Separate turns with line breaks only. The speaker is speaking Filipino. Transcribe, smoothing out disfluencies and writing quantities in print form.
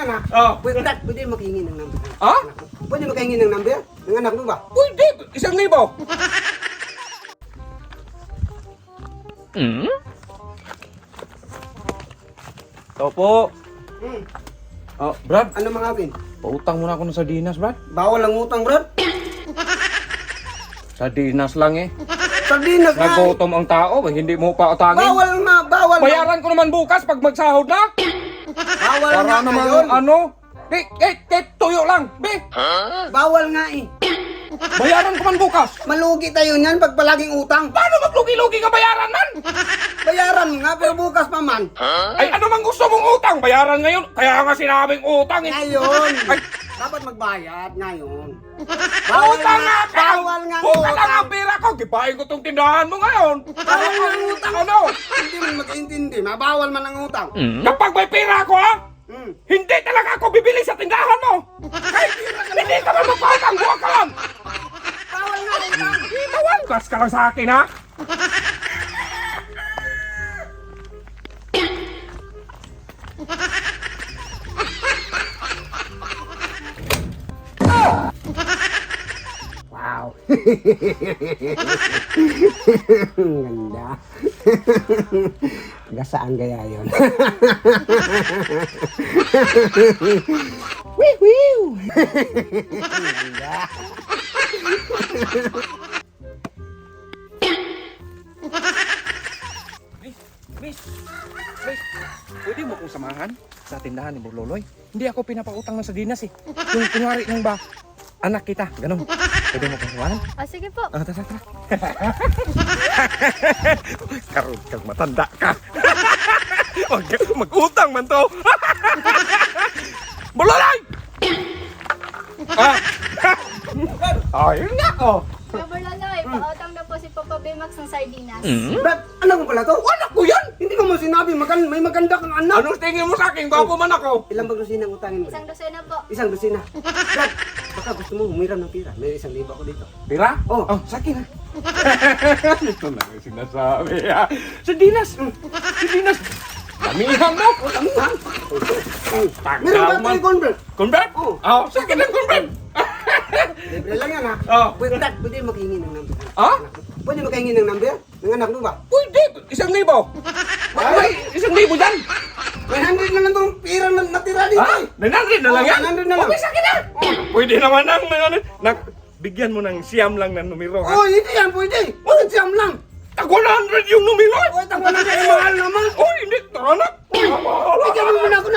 yan ha.
Oh.
Pwede makahingi ng number.
Ha?
Pwede makahingi ng number? Ng anak mo ba?
Pwede! 1,000. Ito po.
Hmm.
Oh, Brad,
Ano mga akin?
pautang muna ako ng sardinas, Brad.
Bawal ang utang, bro.
Sardinas lang eh.
Sardinas na.
Nagutom ang tao, hindi mo pa utangin.
Bawal na, bawal na.
Bayaran ko naman bukas pag magsahod na.
Bawal
Para
nga
naman
ngayon.
ano. Tuyo lang. Be,
Bawal nga eh.
bayaran ko man bukas.
Malugi tayo niyan pag palaging utang.
Paano maglugi-lugi ka bayaran man?
Bayaran nga, pero bukas pa man.
Ay, ano mang gusto mong utang? Bayaran ngayon. Kaya nga sinabing utang eh.
Ngayon.
Ay,
Dapat magbayad ngayon.
utang nga ka!
Bawal nga
Bukas lang
utang.
ang pera ko. Gibahin ko tong tindahan mo ngayon.
Bawal nga ang utang.
Ano?
Hindi man mag-intindi. Mabawal man ang utang.
Kapag may pera ko ha,
Hmm.
hindi talaga ako bibili sa tindahan mo. Ay, hindi ka man magpautang. Buwag ka lang.
Bawal nga ang utang.
Tawagas ka lang sa akin ha.
Wow. Ganda. Gasaan kaya yun. Wee wee. Ganda.
Miss, pwede mo kong samahan sa tindahan ni Borloloy? Hindi ako pinapautang ng sardinas eh. Yung kunwari ng ba, anak kita, ganun. Pwede mo kong samahan?
Sige po.
Tara, tara. Karoon kang matanda ka. Mag-utang man to. Borloloy! Ayun nga, oh.
Kabarlaloy, pautang na po si Papa Bimax ng sardinas.
Brad, anak mo pala to?
Anak ko yan!
Hindi ko mo sinabi, may maganda kang anak.
Anong tingin mo sa akin? Gwapo man ako.
Ilang bang dosina ang utangin mo?
Isang dosena po.
Isang dosina. Brad, baka gusto mo humiram ng pira. May 1,000 ako dito.
Pira?
Oh.
Sa akin ha. Ito na yung sinasabi ha. Sardinas! Sardinas! Damihan mo!
Oh, tamihan.
Pagkaman.
Meron ba tayo convert?
Convert?
Oh.
Oh, sa akin ang convert!
Libre lang yan ha.
Oh.
Pwede makahingi ng number.
Ha?
Pwede makahingi ng number? Ng anak mo ba?
Pwede! 1,000. May 1,000 dyan!
May 100 na lang itong pira na natira dito
Ha?
eh.
900 na lang yan?
900 na lang.
Okay, sa akin na! Pwede naman ang bigyan mo ng siyam lang na numero ha?
Oh, hindi yan, pwede. Bakit siyam lang?
Tag 100 yung numero!
Oh, tanggal na kayo mahal naman.
Oh, hindi! Tara na!
Bigyan mo muna ako